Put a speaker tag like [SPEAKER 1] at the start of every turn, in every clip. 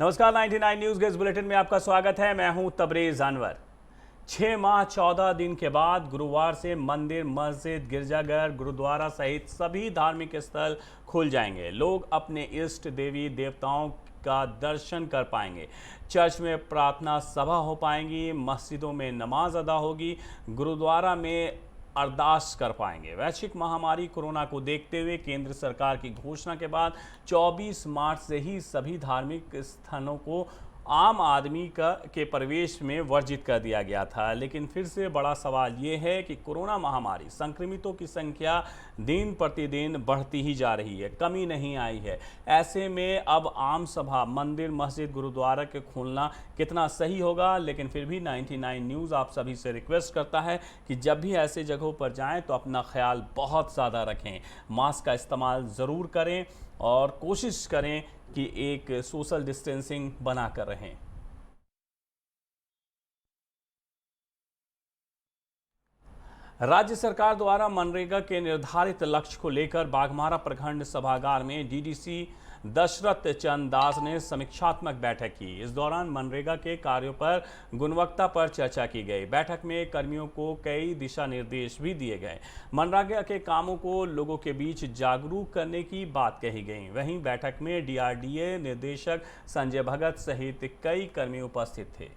[SPEAKER 1] नमस्कार, 99 news guest bulletin में आपका स्वागत है। मैं हूं तबरेज अनवर। 6 माह 14 दिन के बाद गुरुवार से मंदिर, मस्जिद, गिरजाघर, गुरुद्वारा सहित सभी धार्मिक स्थल खुल जाएंगे। लोग अपने इष्ट देवी देवताओं का दर्शन कर पाएंगे। चर्च में प्रार्थना सभा हो पाएंगी, मस्जिदों में नमाज अदा होगी, गुरुद्वारा में अरदास कर पाएंगे। वैश्विक महामारी कोरोना को देखते हुए केंद्र सरकार की घोषणा के बाद 24 मार्च से ही सभी धार्मिक स्थानों को आम आदमी के प्रवेश में वर्जित कर दिया गया था। लेकिन फिर से बड़ा सवाल ये है कि कोरोना महामारी संक्रमितों की संख्या दिन प्रतिदिन बढ़ती ही जा रही है, कमी नहीं आई है। ऐसे में अब आम सभा, मंदिर, मस्जिद, गुरुद्वारा के खोलना कितना सही होगा? लेकिन फिर भी 99 न्यूज़ आप सभी से रिक्वेस्ट करता है कि जब भी ऐसे जगहों पर जाएं तो अपना ख्याल बहुत ज़्यादा रखें, मास्क का इस्तेमाल ज़रूर करें और कोशिश करें कि एक सोशल डिस्टेंसिंग बनाकर रहें। राज्य सरकार द्वारा मनरेगा के निर्धारित लक्ष्य को लेकर बाघमारा प्रखंड सभागार में डीडीसी दशरथ चंद दास ने समीक्षात्मक बैठक की। इस दौरान मनरेगा के कार्यों पर गुणवत्ता पर चर्चा की गई। बैठक में कर्मियों को कई दिशा निर्देश भी दिए गए। मनरेगा के कामों को लोगों के बीच जागरूक करने की बात कही गई। वहीं बैठक में डीआरडीए निदेशक संजय भगत सहित कई कर्मी उपस्थित थे।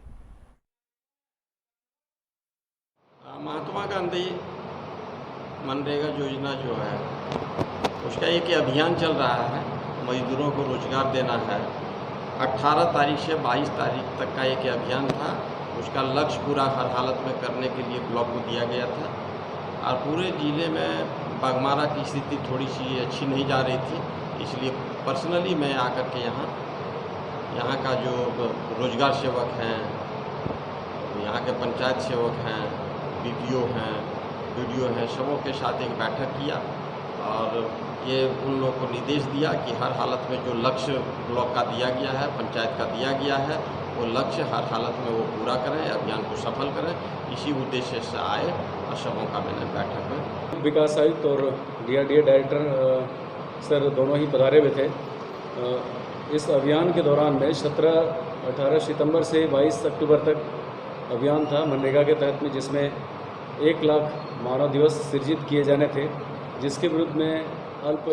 [SPEAKER 2] महात्मा गांधी मनरेगा योजना जो है उसका एक अभियान चल रहा है, मजदूरों को रोजगार देना है। 18 तारीख से 22 तारीख तक का एक अभियान था। उसका लक्ष्य पूरा हर हालत में करने के लिए ब्लॉक को दिया गया था और पूरे ज़िले में बाघमारा की स्थिति थोड़ी सी अच्छी नहीं जा रही थी। इसलिए पर्सनली मैं आकर के यहाँ का जो रोजगार सेवक हैं, यहाँ के पंचायत सेवक हैं, बीपीओ हैं, वीडियो हैं, सबों के साथ एक बैठक किया और ये उन लोगों को निर्देश दिया कि हर हालत में जो लक्ष्य ब्लॉक का दिया गया है, पंचायत का दिया गया है, वो लक्ष्य हर हालत में वो पूरा करें, अभियान को सफल करें। इसी उद्देश्य से आए और सबों का मैंने बैठक में
[SPEAKER 3] विकास आयुक्त और डीआरडीए डायरेक्टर सर दोनों ही पधारे हुए थे। इस अभियान के दौरान में 18 सितंबर से 22 अक्टूबर तक अभियान था मनरेगा के तहत में, जिसमें 1 लाख मानव दिवस सृजित किए जाने थे, जिसके विरुद्ध में अल्प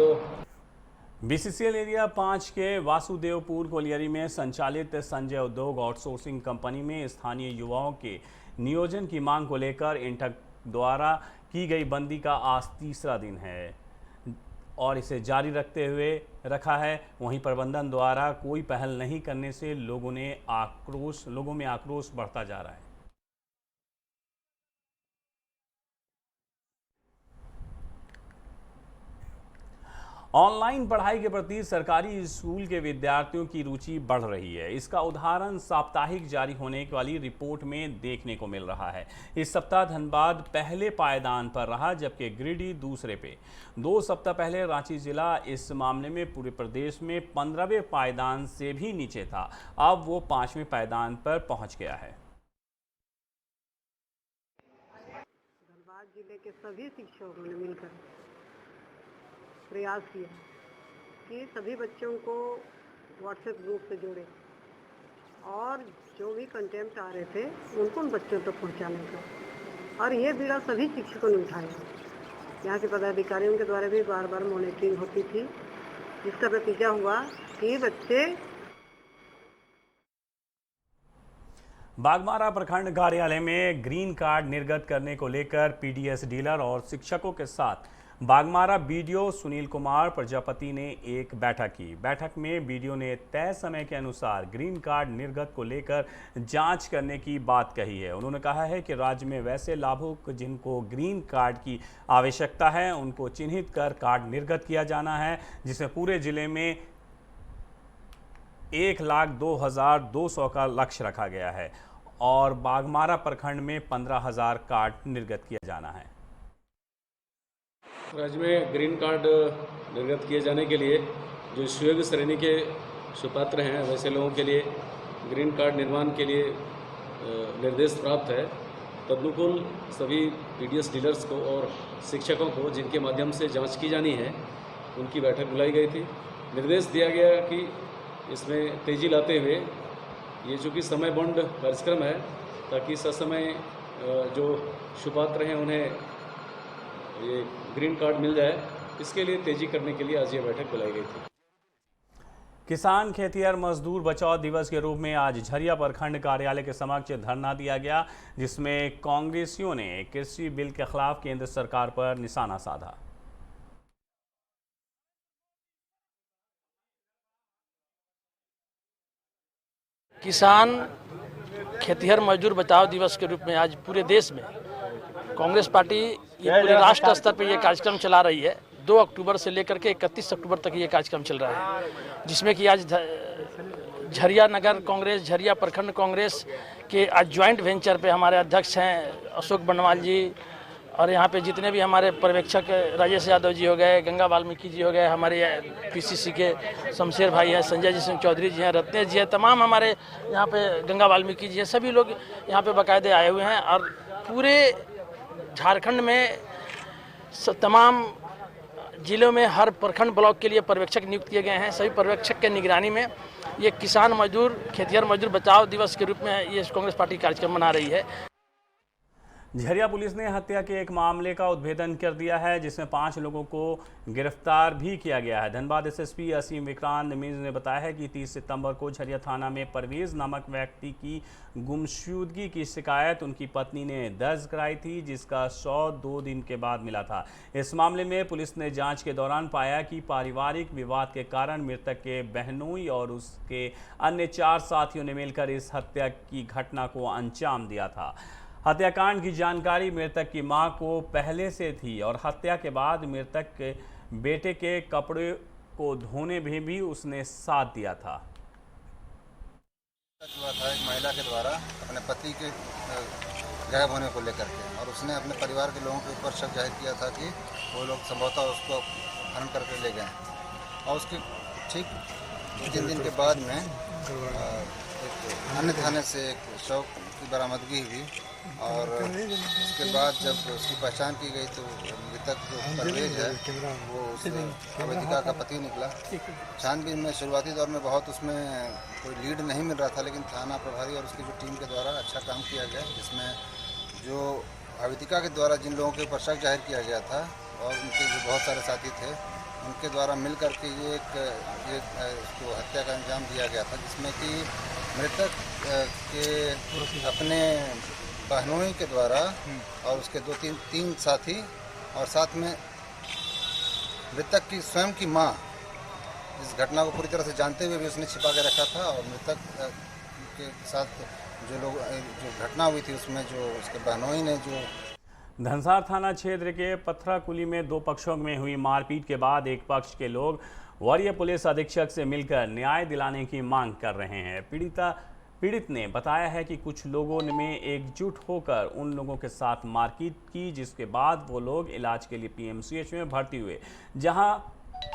[SPEAKER 1] बीसीसीएल एरिया 5 के वासुदेवपुर कोलियरी में संचालित संजय उद्योग आउटसोर्सिंग कंपनी में स्थानीय युवाओं के नियोजन की मांग को लेकर इंटक द्वारा की गई बंदी का आज तीसरा दिन है और इसे जारी रखते हुए रखा है। वहीं प्रबंधन द्वारा कोई पहल नहीं करने से लोगों में आक्रोश बढ़ता जा रहा है। ऑनलाइन पढ़ाई के प्रति सरकारी स्कूल के विद्यार्थियों की रुचि बढ़ रही है। इसका उदाहरण साप्ताहिक जारी होने वाली रिपोर्ट में देखने को मिल रहा है। इस सप्ताह धनबाद पहले पायदान पर रहा, जबकि गिरिडीह दूसरे पे। 2 सप्ताह पहले रांची जिला इस मामले में पूरे प्रदेश में 15वें पायदान से भी नीचे था। अब वो 5वें पायदान पर पहुंच गया है।
[SPEAKER 4] धनबाद जिले के सभी शिक्षकों ने मिलकर प्रयास किया कि सभी बच्चों को व्हाट्सएप ग्रुप से जोड़े और जो भी कंटेंट आ रहे थे उनको उन बच्चों तक पहुंचाने का, और ये बीड़ा सभी शिक्षकों ने उठाया। यहाँ के पदाधिकारियों के द्वारा भी बार बार मॉनिटरिंग होती थी, जिसका नतीजा हुआ कि बच्चे
[SPEAKER 1] बाघमारा प्रखंड कार्यालय में ग्रीन कार्ड निर्गत करने को लेकर पीडीएस डीलर और शिक्षकों के साथ बाघमारा बीडीओ सुनील कुमार प्रजापति ने एक बैठक की। बैठक में बीडीओ ने तय समय के अनुसार ग्रीन कार्ड निर्गत को लेकर जांच करने की बात कही है। उन्होंने कहा है कि राज्य में वैसे लाभुक जिनको ग्रीन कार्ड की आवश्यकता है उनको चिन्हित कर कार्ड निर्गत किया जाना है, जिसमें पूरे जिले में 1,02,200 का लक्ष्य रखा गया है और बाघमारा प्रखंड में 15,000 कार्ड निर्गत किया जाना है।
[SPEAKER 3] राज्य में ग्रीन कार्ड निर्गत किए जाने के लिए जो सुयोग्य श्रेणी के सुपात्र हैं वैसे लोगों के लिए ग्रीन कार्ड निर्माण के लिए निर्देश प्राप्त है। तदनुकूल सभी पीडीएस डीलर्स को और शिक्षकों को जिनके माध्यम से जांच की जानी है उनकी बैठक बुलाई गई थी। निर्देश दिया गया कि इसमें तेज़ी लाते हुए ये चूँकि समय बॉन्ड कार्यक्रम है, ताकि ससमय जो शुपात्र हैं उन्हें ये ग्रीन कार्ड मिल जाए, इसके लिए तेज़ी करने के लिए आज ये बैठक बुलाई गई थी।
[SPEAKER 1] किसान खेतिहर मजदूर बचाव दिवस के रूप में आज झरिया प्रखंड कार्यालय के समक्ष धरना दिया गया, जिसमें कांग्रेसियों ने कृषि बिल के खिलाफ केंद्र सरकार पर निशाना साधा।
[SPEAKER 5] किसान खेतिहर मजदूर बचाव दिवस के रूप में आज पूरे देश में कांग्रेस पार्टी ये पूरे राष्ट्र स्तर पर ये कार्यक्रम चला रही है। 2 अक्टूबर से लेकर के 31 अक्टूबर तक ये कार्यक्रम चल रहा है, जिसमें कि आज झरिया नगर कांग्रेस, झरिया प्रखंड कांग्रेस के आज ज्वाइंट वेंचर पे हमारे अध्यक्ष हैं अशोक बनवाल जी, और यहाँ पे जितने भी हमारे पर्यवेक्षक राजेश यादव जी हो गए, गंगा वाल्मीकि जी हो गए, हमारे पीसीसी के शमशेर भाई हैं, संजय जी सिंह चौधरी जी हैं, रत्नेश जी हैं, तमाम हमारे यहाँ पे गंगा वाल्मीकि जी हैं, सभी लोग यहाँ पे बाकायदे आए हुए हैं। और पूरे झारखंड में तमाम जिलों में हर प्रखंड ब्लॉक के लिए पर्यवेक्षक नियुक्त किए गए हैं। सभी पर्यवेक्षक के निगरानी में ये किसान मजदूर खेतिहर मजदूर बचाव दिवस के रूप में ये कांग्रेस पार्टी कार्यक्रम मना रही है।
[SPEAKER 1] झरिया पुलिस ने हत्या के एक मामले का उद्भेदन कर दिया है, जिसमें 5 लोगों को गिरफ्तार भी किया गया है। धनबाद एसएसपी असीम विक्रांत मीज ने बताया है कि 30 सितंबर को झरिया थाना में परवेज नामक व्यक्ति की गुमशुदगी की शिकायत उनकी पत्नी ने दर्ज कराई थी, जिसका 102 दिन के बाद मिला था। इस मामले में पुलिस ने जांच के दौरान पाया कि पारिवारिक विवाद के कारण मृतक के बहनोई और उसके अन्य 4 साथियों ने मिलकर इस हत्या की घटना को अंजाम दिया था। हत्याकांड की जानकारी मृतक की मां को पहले से थी और हत्या के बाद मृतक के बेटे के कपड़े को धोने में भी उसने साथ दिया था।
[SPEAKER 6] हुआ था एक महिला के द्वारा अपने पति के गायब होने को लेकर के, और उसने अपने परिवार के लोगों के ऊपर शक जाहिर किया था कि वो लोग संभवतः उसको अपहरण करके ले गए, और उसके ठीक 2-3 दिन के बाद में एक अन्य थाने से एक शव की बरामदगी हुई, और उसके बाद जब उसकी पहचान की गई तो मृतक जो परवेज है वो उस वेदिका का पति निकला। छानबीन में शुरुआती दौर में बहुत उसमें कोई लीड नहीं मिल रहा था, लेकिन थाना प्रभारी और उसकी जो टीम के द्वारा अच्छा काम किया गया, जिसमें जो अवेदिका के द्वारा जिन लोगों के ऊपर शक जाहिर किया गया था और उनके जो बहुत सारे साथी थे, उनके द्वारा मिल करके ये उसको हत्या का अंजाम दिया गया था, जिसमें कि मृतक के अपने बहनोई के द्वारा और उसके 2-3 साथी, और साथ में मृतक की स्वयं की मां इस घटना को पूरी तरह से जानते हुए भी उसने छिपा के रखा था, और मृतक के साथ जो घटना हुई थी उसमें जो उसके बहनोई ने जो
[SPEAKER 1] धनसार थाना क्षेत्र के पथराकुली में 2 पक्षों में हुई मारपीट के बाद एक पक्ष के लोग वरीय पुलिस अधीक्षक से मिलकर न्याय दिलाने की मांग कर रहे हैं। पीड़ित ने बताया है कि कुछ लोगों ने एकजुट होकर उन लोगों के साथ मारपीट की, जिसके बाद वो लोग इलाज के लिए पीएमसीएच में भर्ती हुए, जहां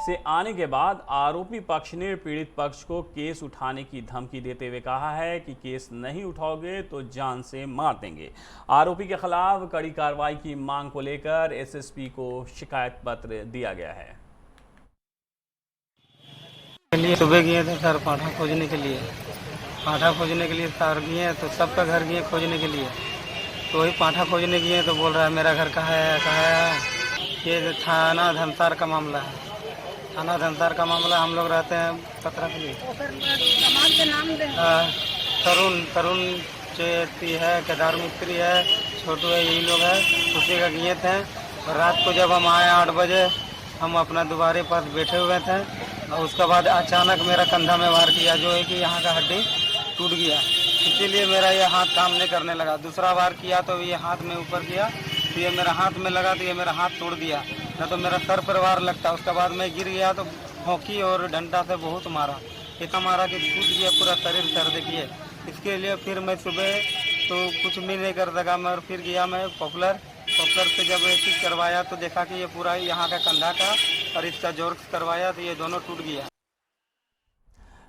[SPEAKER 1] से आने के बाद आरोपी पक्ष ने पीड़ित पक्ष को केस उठाने की धमकी देते हुए कहा है कि केस नहीं उठाओगे तो जान से मार देंगे। आरोपी के खिलाफ कड़ी कार्रवाई की मांग को लेकर एसएसपी को शिकायत पत्र दिया गया है।
[SPEAKER 7] सुबह गए थे सर पाठा खोजने के लिए, सर गए तो सबका घर गए खोजने के लिए, तो वही पाठा खोजने गए तो बोल रहा है मेरा घर कहाँ है। ये थाना धनसार का मामला है, थाना धनसार का मामला। हम लोग रहते हैं पथराकुली। तरुण चेती है, केदार मिस्त्री है, छोटू है, यही लोग है, उसी का गए थे। और रात को जब हम आए 8 बजे, हम अपना दुबारे पर बैठे हुए थे, और उसके बाद अचानक मेरा कंधा में वार किया, जो है कि यहाँ का हड्डी टूट गया, इसीलिए मेरा ये हाथ काम नहीं करने लगा। दूसरा वार किया तो ये हाथ में ऊपर किया, तो ये मेरा हाथ में लगा, तो ये मेरा हाथ तोड़ दिया, न तो मेरा सर पर वार लगता। उसके बाद मैं गिर गया तो हॉकी और डंडा से बहुत मारा, इतना मारा कि टूट गया पूरा शरीर सर देखिए। इसके लिए फिर मैं सुबह तो कुछ भी नहीं कर सका, मैं फिर गया मैं पॉपुलर से जब चीज करवाया तो देखा कि ये पूरा यहाँ का कंधा का और इसका जोर्क्स करवाया तो ये दोनों टूट गया।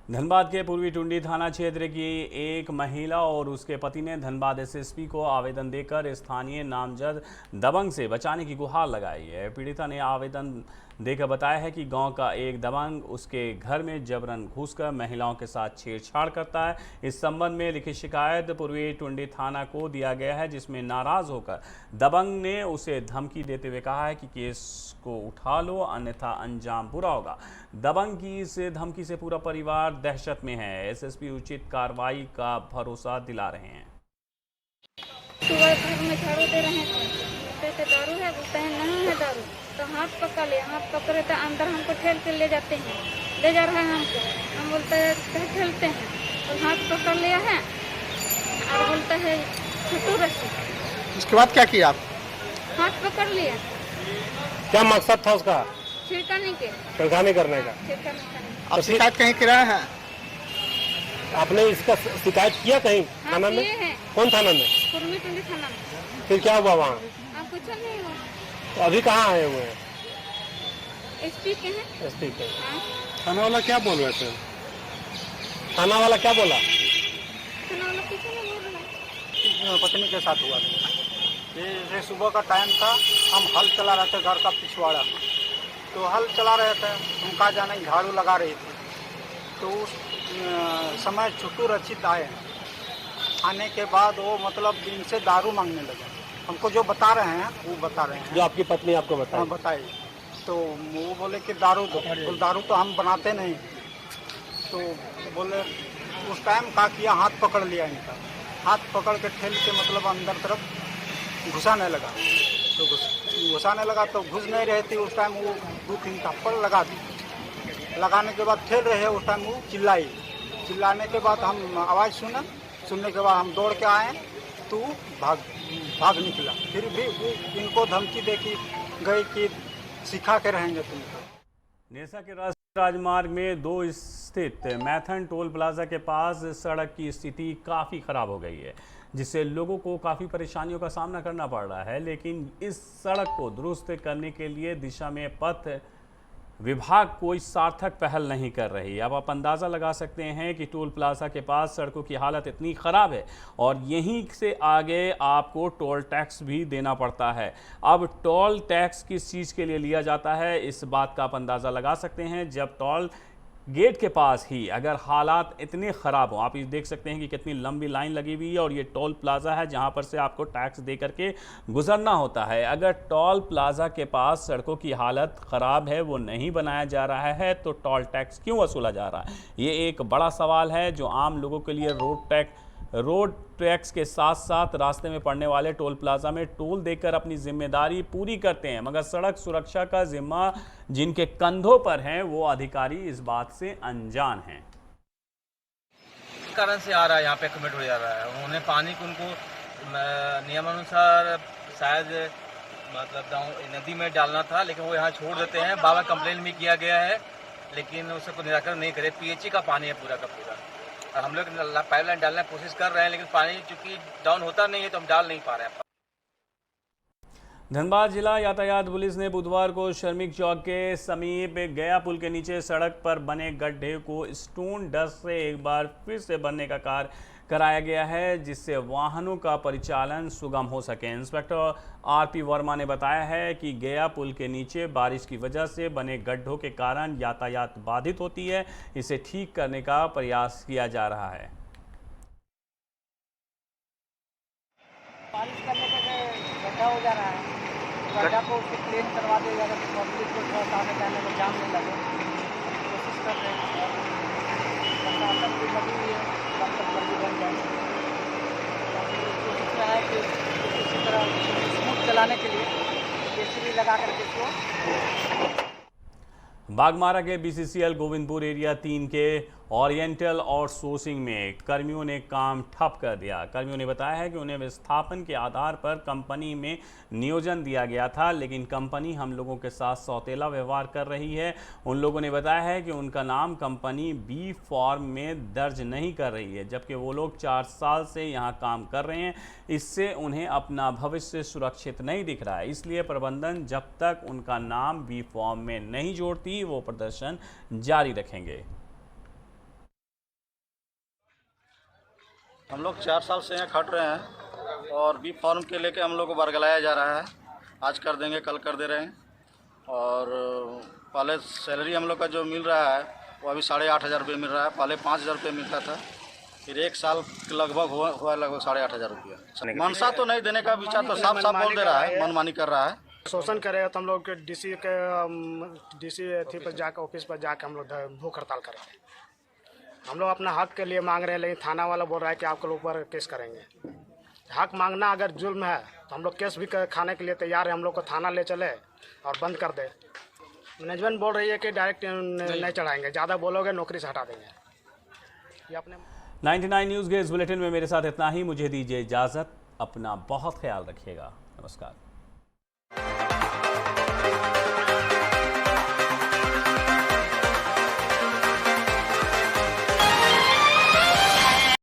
[SPEAKER 1] धनबाद के पूर्वी टुंडी थाना क्षेत्र की एक महिला और उसके पति ने धनबाद एसएसपी को आवेदन देकर स्थानीय नामजद दबंग से बचाने की गुहार लगाई है। पीड़िता ने आवेदन देकर बताया है कि गांव का एक दबंग उसके घर में जबरन घुसकर महिलाओं के साथ छेड़छाड़ करता है। इस संबंध में लिखित शिकायत पूर्वी टुंडी थाना को दिया गया है, जिसमें नाराज होकर दबंग ने उसे धमकी देते हुए कहा है कि केस को उठा लो अन्यथा अंजाम बुरा होगा। दबंग की इस धमकी से पूरा परिवार दहशत में है। एसएसपी उचित कार्रवाई का भरोसा दिला रहे हैं।
[SPEAKER 8] सुबह घर में झाड़ू दे रहे थे, दारू है, बोलते हैं नहीं है दारू, तो हाथ पकड़ लिया, हाथ पकड़े तो अंदर हमको ठेल के ले जाते हैं, ले जा रहा है हमको, हम बोलते हैं ठेलते हैं, तो हाथ पकड़ लिया है और बोलते हैं छुट्टू रस्सी।
[SPEAKER 9] उसके बाद क्या किया आप?
[SPEAKER 8] हाथ पकड़ लिया।
[SPEAKER 9] क्या मकसद था उसका?
[SPEAKER 8] छिड़काने के,
[SPEAKER 9] छिड़काने करने का।
[SPEAKER 8] छिड़काने का।
[SPEAKER 9] आप शिकायत कहीं किया है? आपने इसका शिकायत किया कहीं थाना में?
[SPEAKER 8] हैं।
[SPEAKER 9] कौन थाना में?
[SPEAKER 8] पूर्वी टुंडी थाना में।
[SPEAKER 9] फिर क्या हुआ वहाँ?
[SPEAKER 8] कुछ नहीं हुआ।
[SPEAKER 9] तो अभी कहाँ आए हुए हैं?
[SPEAKER 8] एसपी के हैं।
[SPEAKER 9] एसपी के।
[SPEAKER 8] हाँ।
[SPEAKER 9] थाना वाला क्या बोल रहे थे? थाना वाला क्या बोला?
[SPEAKER 8] थाना वाला कुछ नहीं बोल रहा।
[SPEAKER 7] पत्नी के साथ हुआ था। ये सुबह का टाइम था, हम हल चला रहे थे घर का पिछवाड़ा में, तो हल चला रहे थे, उनका जाने झाड़ू लगा रही थी, तो उस समय छुट्टू रचित आए। आने के बाद वो मतलब दिन से दारू मांगने लगे। हमको जो बता रहे हैं वो बता रहे हैं,
[SPEAKER 9] जो आपकी पत्नी आपको बताई?
[SPEAKER 7] हाँ बताई। तो वो बोले कि दारू दो, तो दारू तो हम बनाते नहीं। तो बोले उस टाइम क्या किया, हाथ पकड़ लिया इनका, हाथ पकड़ के ठेल के मतलब अंदर तरफ घुसाने लगा। तो घुसाने लगा तो घुस नहीं रही थी उस टाइम, वो 2-3 थप्पड़ लगा दी। लगाने के बाद ठेल रहे उस टाइम वो चिल्लाई। चिल्लाने के बाद हम आवाज़ सुनने के बाद हम दौड़ के आए, तो भाग निकला। फिर भी वो इनको धमकी दे कि गई कि सिखा के रहेंगे तुमको।
[SPEAKER 1] नेसा के राष्ट्रीय राजमार्ग में 2 स्थित मैथन टोल प्लाजा के पास सड़क की स्थिति काफ़ी ख़राब हो गई है, जिससे लोगों को काफ़ी परेशानियों का सामना करना पड़ रहा है। लेकिन इस सड़क को दुरुस्त करने के लिए दिशा में पथ विभाग कोई सार्थक पहल नहीं कर रही। अब आप अंदाज़ा लगा सकते हैं कि टोल प्लाजा के पास सड़कों की हालत इतनी ख़राब है और यहीं से आगे आपको टोल टैक्स भी देना पड़ता है। अब टोल टैक्स किस चीज़ के लिए लिया जाता है, इस बात का आप अंदाज़ा लगा सकते हैं। जब टोल गेट के पास ही अगर हालात इतने ख़राब हों, आप ये देख सकते हैं कि कितनी लंबी लाइन लगी हुई है और ये टोल प्लाज़ा है जहां पर से आपको टैक्स दे करके गुजरना होता है। अगर टोल प्लाज़ा के पास सड़कों की हालत ख़राब है, वो नहीं बनाया जा रहा है, तो टोल टैक्स क्यों वसूला जा रहा है? ये एक बड़ा सवाल है जो आम लोगों के लिए रोड टैक्स के साथ साथ रास्ते में पड़ने वाले टोल प्लाजा में टोल देकर अपनी जिम्मेदारी पूरी करते हैं, मगर सड़क सुरक्षा का जिम्मा जिनके कंधों पर है वो अधिकारी इस बात से अनजान हैं।
[SPEAKER 10] कारण से आ रहा है, यहाँ पे कमिट हो जा रहा है। उन्होंने पानी को उनको नियमानुसार शायद मतलब नदी में डालना था, लेकिन वो यहाँ छोड़ देते हैं। बाबा कंप्लेन भी किया गया है, लेकिन उससे कोई निराकरण नहीं करे। पीएचई का पानी है पूरा का पूरा, और हम लोग पाइपलाइन डालने की कोशिश कर रहे हैं, लेकिन पानी चूंकि डाउन होता नहीं है तो हम डाल नहीं पा रहे हैं।
[SPEAKER 1] धनबाद जिला यातायात पुलिस ने बुधवार को श्रमिक चौक के समीप गया पुल के नीचे सड़क पर बने गड्ढे को स्टोन डस्ट से एक बार फिर से भरने का कार्य कराया गया है, जिससे वाहनों का परिचालन सुगम हो सके। इंस्पेक्टर आरपी वर्मा ने बताया है कि गया पुल के नीचे बारिश की वजह से बने गड्ढों के कारण यातायात बाधित होती है। इसे ठीक करने का प्रयास किया जा रहा है।
[SPEAKER 11] बारिश करने के गड्ढा हो जा रहा है, गड्ढा को क्लीन करवा दिया जाएगा तो पब्लिक को थोड़ा आने जाने में जाम नहीं लगे। कोशिश कर रहे हैं, प्रशासन भी लगी हुई है, जल्दी बन जाए। कोशिश है कि इसी तरह स्मूथ चलाने के लिए जेसीबी लगा करके इसको।
[SPEAKER 1] बागमारा के बीसीसीएल गोविंदपुर एरिया 3 के ओरिएंटल आउटसोर्सिंग में कर्मियों ने काम ठप कर दिया। कर्मियों ने बताया है कि उन्हें विस्थापन के आधार पर कंपनी में नियोजन दिया गया था, लेकिन कंपनी हम लोगों के साथ सौतेला व्यवहार कर रही है। उन लोगों ने बताया है कि उनका नाम कंपनी बी फॉर्म में दर्ज नहीं कर रही है, जबकि वो लोग 4 साल से यहाँ काम कर रहे हैं। इससे उन्हें अपना भविष्य सुरक्षित नहीं दिख रहा है, इसलिए प्रबंधन जब तक उनका नाम बी फॉर्म में नहीं जोड़ती वो प्रदर्शन जारी रखेंगे।
[SPEAKER 12] हम लोग 4 साल से यहाँ खट रहे हैं और बी फॉर्म के लेके हम लोग को बरगलाया जा रहा है। आज कर देंगे, कल कर दे रहे हैं। और पहले सैलरी हम लोग का जो मिल रहा है वो अभी 8,500 रुपये मिल रहा है। पहले 5,000 रुपये मिलता था, फिर एक साल के लगभग हुआ लगभग 8,500 रुपया। मनसा तो नहीं देने का विचार तो साफ साफ बोल दे रहा है, मनमानी कर रहा है।
[SPEAKER 13] शोषण करेगा तो हम लोग डीसी थी पर जाकर ऑफिस पर जाकर हम लोग भूख हड़ताल करेंगे। हम लोग अपना हक के लिए मांग रहे हैं, लेकिन थाना वाला बोल रहा है कि आपके ऊपर केस करेंगे। हक मांगना अगर जुल्म है तो हम लोग केस भी खाने के लिए तैयार है। हम लोग को थाना ले चले और बंद कर दे। मैनेजमेंट बोल रही है कि डायरेक्ट नहीं चढ़ाएंगे, ज़्यादा बोलोगे नौकरी से हटा देंगे। ये अपने
[SPEAKER 1] 99 न्यूज़ के इस बुलेटिन में मेरे साथ इतना ही। मुझे दीजिए इजाज़त। अपना बहुत ख्याल रखिएगा। नमस्कार।